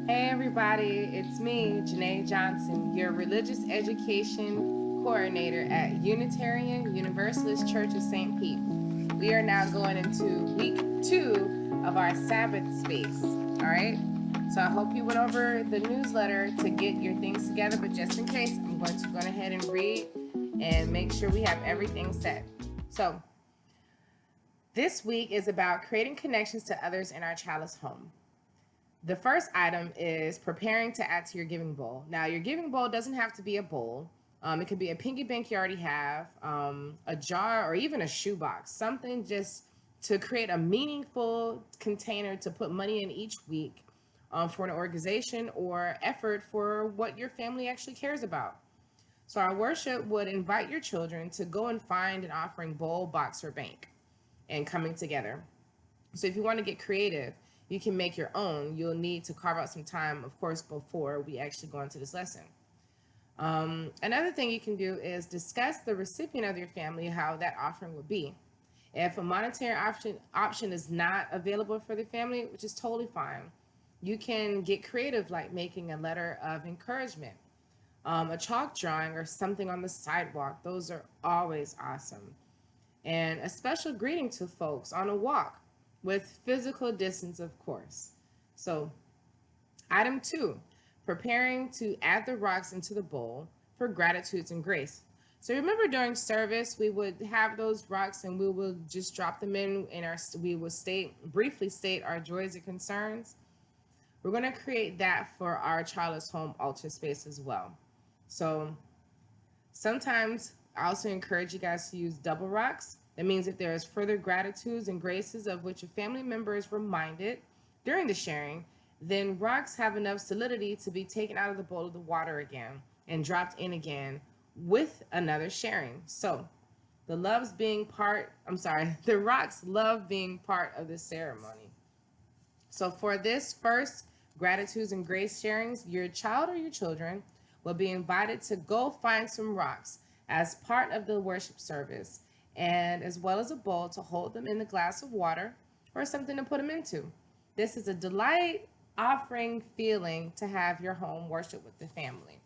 Hey everybody, it's me, Janae Johnson, your religious education coordinator at Unitarian Universalist Church of St. Pete. We are now going into week 2 of our Sabbath space. All right. So I hope you went over the newsletter to get your things together, but just in case, I'm going to go ahead and read and make sure we have everything set. So this week is about creating connections to others in our Chalice home. The first item is preparing to add to your giving bowl. Now, your giving bowl doesn't have to be a bowl. It could be a piggy bank you already have, a jar, or even a shoebox. Something just to create a meaningful container to put money in each week for an organization or effort for what your family actually cares about. So, our worship would invite your children to go and find an offering bowl, box, or bank and coming together. So if you want to get creative, you can make your own. You'll need to carve out some time, of course, before we actually go into this lesson. Another thing you can do is discuss the recipient of your family, how that offering would be. If a monetary option is not available for the family, which is totally fine, you can get creative, like making a letter of encouragement, a chalk drawing, or something on the sidewalk. Those are always awesome. And a special greeting to folks on a walk with physical distance, of course. So, item 2, preparing to add the rocks into the bowl for gratitudes and grace. So remember during service, we would have those rocks and we would just drop them in and we would briefly state our joys and concerns. We're going to create that for our childless home altar space as well. So sometimes I also encourage you guys to use double rocks. That means if there is further gratitudes and graces of which a family member is reminded during the sharing, then rocks have enough solidity to be taken out of the bowl of the water again and dropped in again with another sharing. So the rocks love being part of the ceremony. So for this first gratitudes and grace sharings, your child or your children will be invited to go find some rocks as part of the worship service, and as well as a bowl to hold them in the glass of water or something to put them into. This is a delight offering feeling to have your home worship with the family.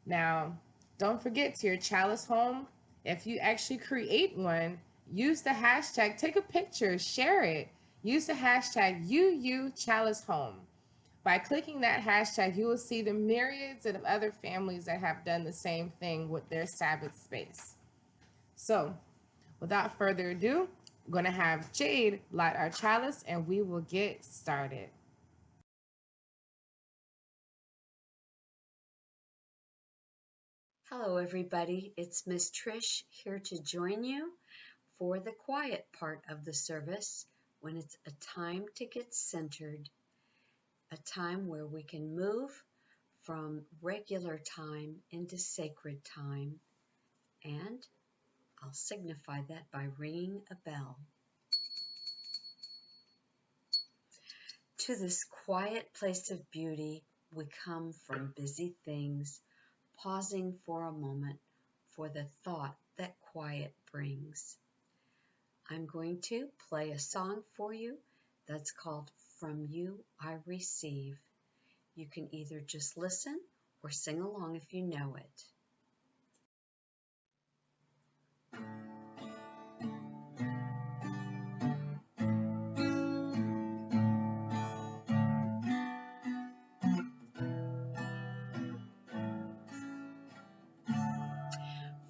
Now, don't forget to your chalice home, if you actually create one, use the hashtag, take a picture, share it. Use the hashtag UUChaliceHome. By clicking that hashtag, you will see the myriads of other families that have done the same thing with their Sabbath space. So, without further ado, I'm going to have Jade light our chalice and we will get started. Hello, everybody. It's Miss Trish here to join you for the quiet part of the service when it's a time to get centered, a time where we can move from regular time into sacred time. And I'll signify that by ringing a bell. To this quiet place of beauty, we come from busy things, pausing for a moment for the thought that quiet brings. I'm going to play a song for you that's called From You I Receive. You can either just listen or sing along if you know it.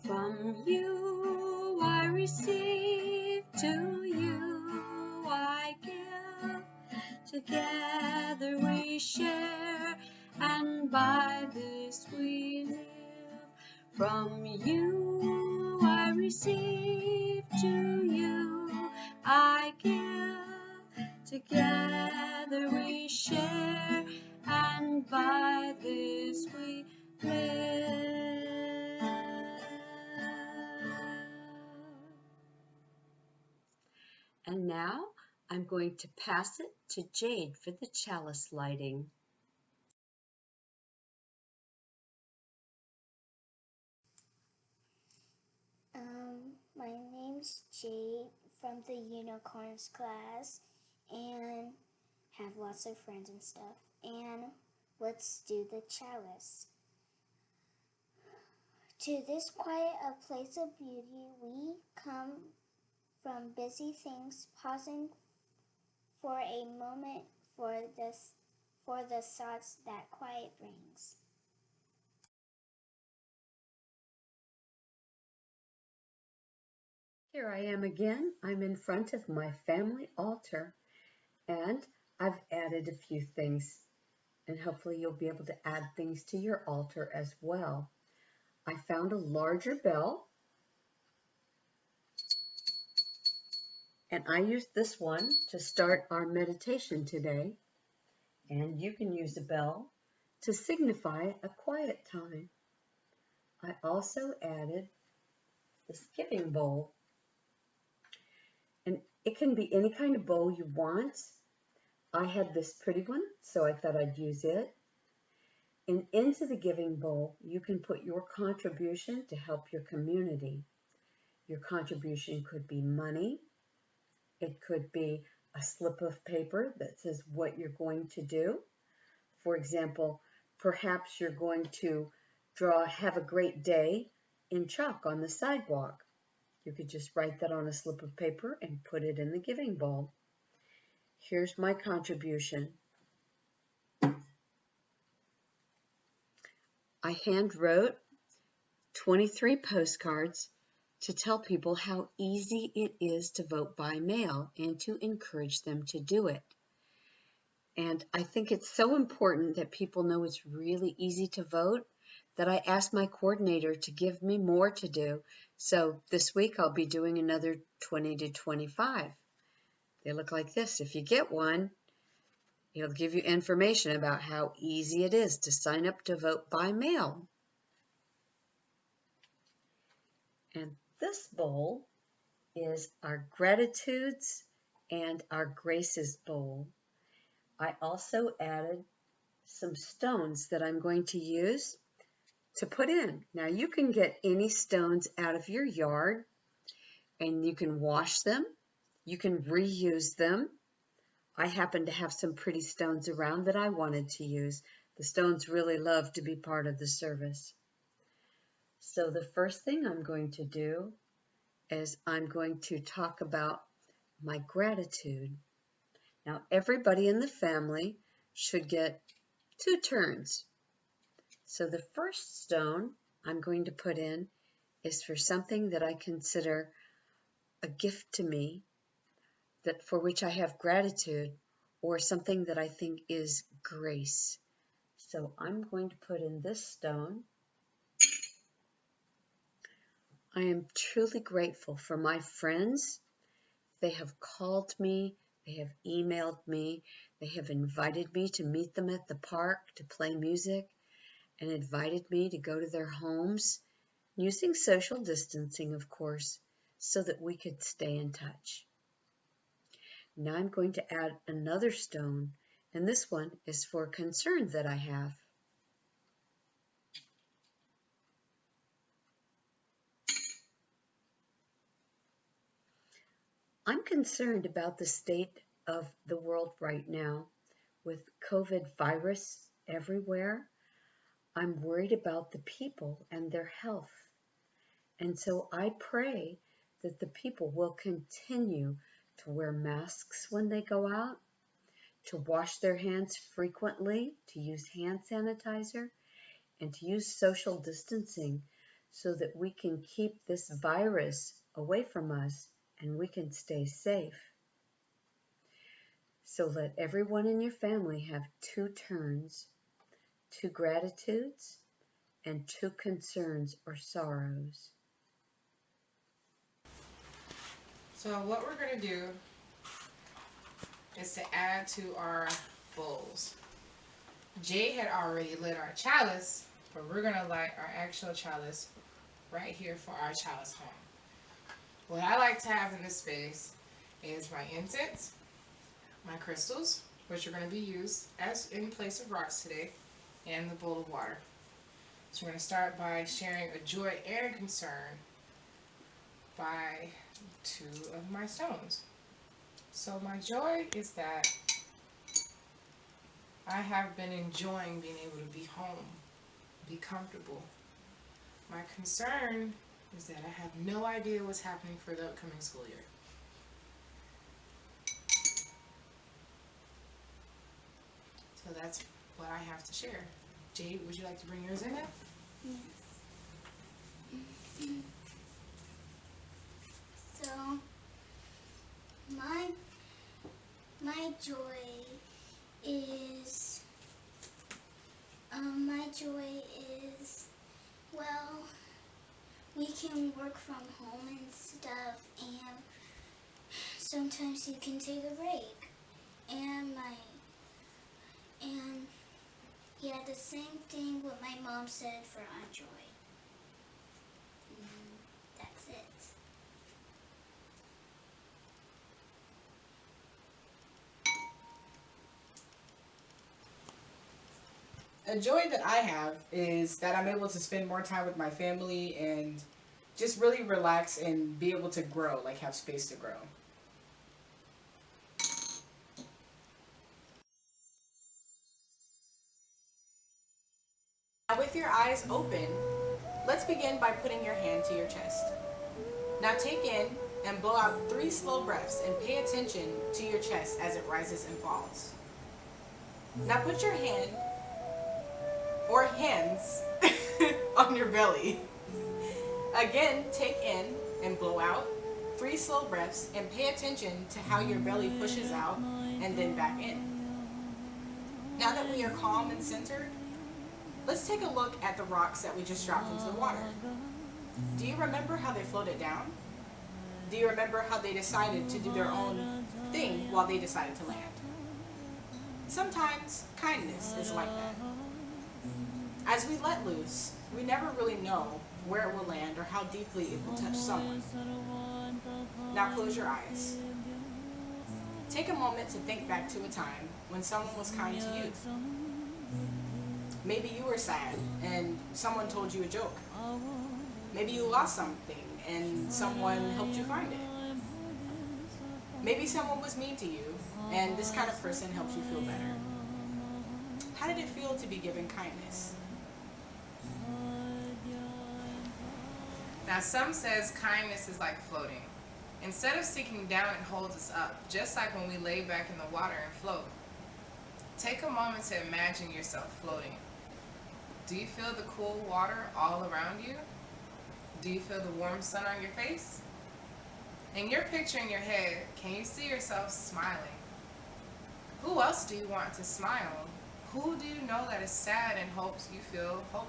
From you I receive, to you I give. Together we share, and by this we live. From you I receive, to you I give. Together we share, and by this we live. And now I'm going to pass it to Jade for the chalice lighting. My name's Jade from the unicorns class and have lots of friends and stuff. And let's do the chalice. To this quiet a place of beauty, we come from busy things, pausing for a moment for the thoughts that quiet brings. Here I am again. I'm in front of my family altar, and I've added a few things, and hopefully you'll be able to add things to your altar as well. I found a larger bell, and I used this one to start our meditation today. And you can use a bell to signify a quiet time. I also added this giving bowl. And it can be any kind of bowl you want. I had this pretty one, so I thought I'd use it. And into the giving bowl, you can put your contribution to help your community. Your contribution could be money. It could be a slip of paper that says what you're going to do. For example, perhaps you're going to draw "Have a great day" in chalk on the sidewalk. You could just write that on a slip of paper and put it in the giving bowl. Here's my contribution. I hand wrote 23 postcards to tell people how easy it is to vote by mail and to encourage them to do it. And I think it's so important that people know it's really easy to vote that I asked my coordinator to give me more to do. So this week I'll be doing another 20 to 25. They look like this. If you get one, it'll give you information about how easy it is to sign up to vote by mail. And this bowl is our gratitudes and our graces bowl. I also added some stones that I'm going to use to put in. Now you can get any stones out of your yard and you can wash them. You can reuse them. I happen to have some pretty stones around that I wanted to use. The stones really love to be part of the service. So the first thing I'm going to do is I'm going to talk about my gratitude. Now everybody in the family should get 2 turns. So the first stone I'm going to put in is for something that I consider a gift to me, that for which I have gratitude, or something that I think is grace. So I'm going to put in this stone. I am truly grateful for my friends. They have called me, they have emailed me, they have invited me to meet them at the park to play music, and invited me to go to their homes, using social distancing, of course, so that we could stay in touch. Now I'm going to add another stone, and this one is for a concern that I have. I'm concerned about the state of the world right now with COVID virus everywhere. I'm worried about the people and their health. And so I pray that the people will continue to wear masks when they go out, to wash their hands frequently, to use hand sanitizer, and to use social distancing so that we can keep this virus away from us and we can stay safe. So let everyone in your family have 2 turns, 2 gratitudes, and 2 concerns or sorrows. So what we're going to do is to add to our bowls. Jay had already lit our chalice, but we're going to light our actual chalice right here for our chalice home. What I like to have in this space is my incense, my crystals, which are going to be used as in place of rocks today, and the bowl of water. So we're going to start by sharing a joy and a concern by 2 of my stones. So my joy is that I have been enjoying being able to be home, be comfortable. My concern is that I have no idea what's happening for the upcoming school year. So that's what I have to share. Jade, would you like to bring yours in now? So my joy is well, we can work from home and stuff, and sometimes you can take a break. And the same thing what my mom said for our joy. That's it. A joy that I have is that I'm able to spend more time with my family and just really relax and be able to grow, like have space to grow. Now with your eyes open, let's begin by putting your hand to your chest. Now take in and blow out 3 slow breaths and pay attention to your chest as it rises and falls. Now put your hand or hands on your belly. Again, take in and blow out 3 slow breaths and pay attention to how your belly pushes out and then back in. Now that we are calm and centered, let's take a look at the rocks that we just dropped into the water. Do you remember how they floated down? Do you remember how they decided to do their own thing while they decided to land? Sometimes kindness is like that. As we let loose, we never really know where it will land or how deeply it will touch someone. Now close your eyes. Take a moment to think back to a time when someone was kind to you. Maybe you were sad and someone told you a joke. Maybe you lost something and someone helped you find it. Maybe someone was mean to you and this kind of person helped you feel better. How did it feel to be given kindness? Now some says kindness is like floating. Instead of sinking down, it holds us up, just like when we lay back in the water and float. Take a moment to imagine yourself floating. Do you feel the cool water all around you? Do you feel the warm sun on your face? In your picture in your head, can you see yourself smiling? Who else do you want to smile? Who do you know that is sad and hope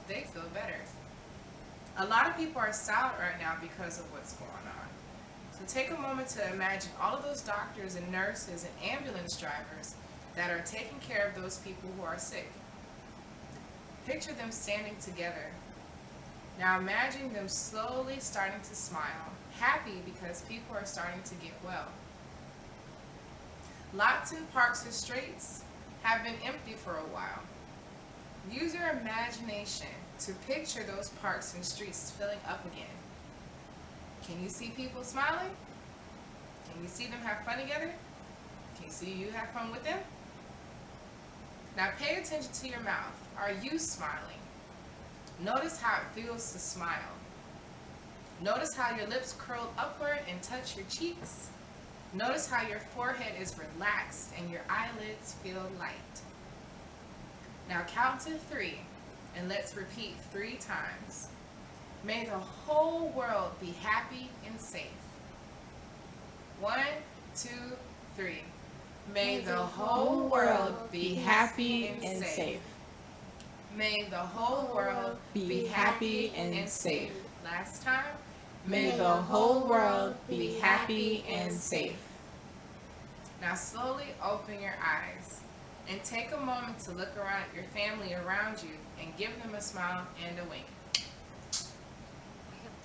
they feel better? A lot of people are sad right now because of what's going on. So take a moment to imagine all of those doctors and nurses and ambulance drivers that are taking care of those people who are sick. Picture them standing together. Now imagine them slowly starting to smile, happy because people are starting to get well. Lots and parks and streets have been empty for a while. Use your imagination to picture those parks and streets filling up again. Can you see people smiling? Can you see them have fun together? Can you see you have fun with them? Now pay attention to your mouth. Are you smiling? Notice how it feels to smile. Notice how your lips curl upward and touch your cheeks. Notice how your forehead is relaxed and your eyelids feel light. Now count to 3 and let's repeat 3 times. May the whole world be happy and safe. 1, 2, 3. May the whole world be happy and safe. May the whole world be happy and safe. Last time. May the whole world be happy and safe. Now slowly open your eyes and take a moment to look around at your family around you and give them a smile and a wink.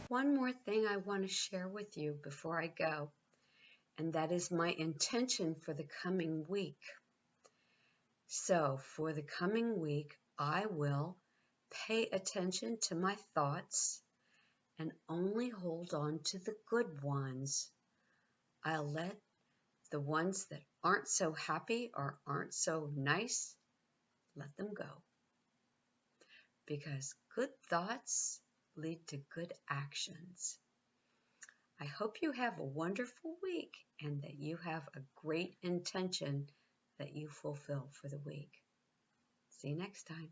One more thing I want to share with you before I go, and that is my intention for the coming week. So for the coming week, I will pay attention to my thoughts and only hold on to the good ones. I'll let the ones that aren't so happy or aren't so nice, let them go. Because good thoughts lead to good actions. I hope you have a wonderful week and that you have a great intention that you fulfill for the week. See you next time.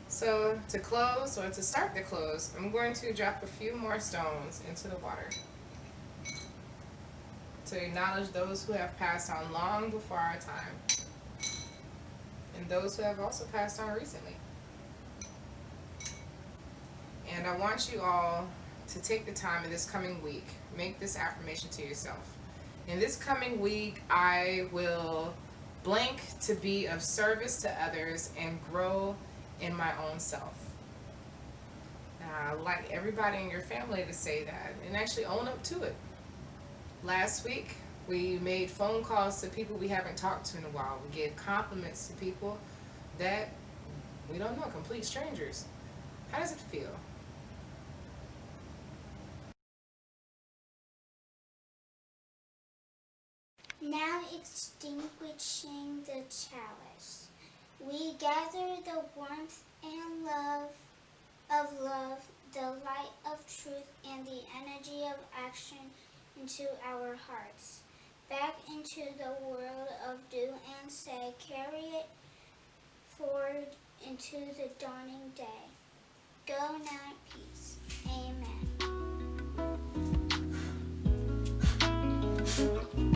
So to close, or to start the close, I'm going to drop a few more stones into the water to acknowledge those who have passed on long before our time and those who have also passed on recently. And I want you all to take the time in this coming week, make this affirmation to yourself. In this coming week, I will blank to be of service to others and grow in my own self. I'd like everybody in your family to say that and actually own up to it. Last week, we made phone calls to people we haven't talked to in a while. We gave compliments to people that we don't know, complete strangers. How does it feel? Now extinguishing the chalice, we gather the warmth and love, the light of truth, and the energy of action into our hearts, back into the world of do and say, carry it forward into the dawning day. Go now in peace. Amen.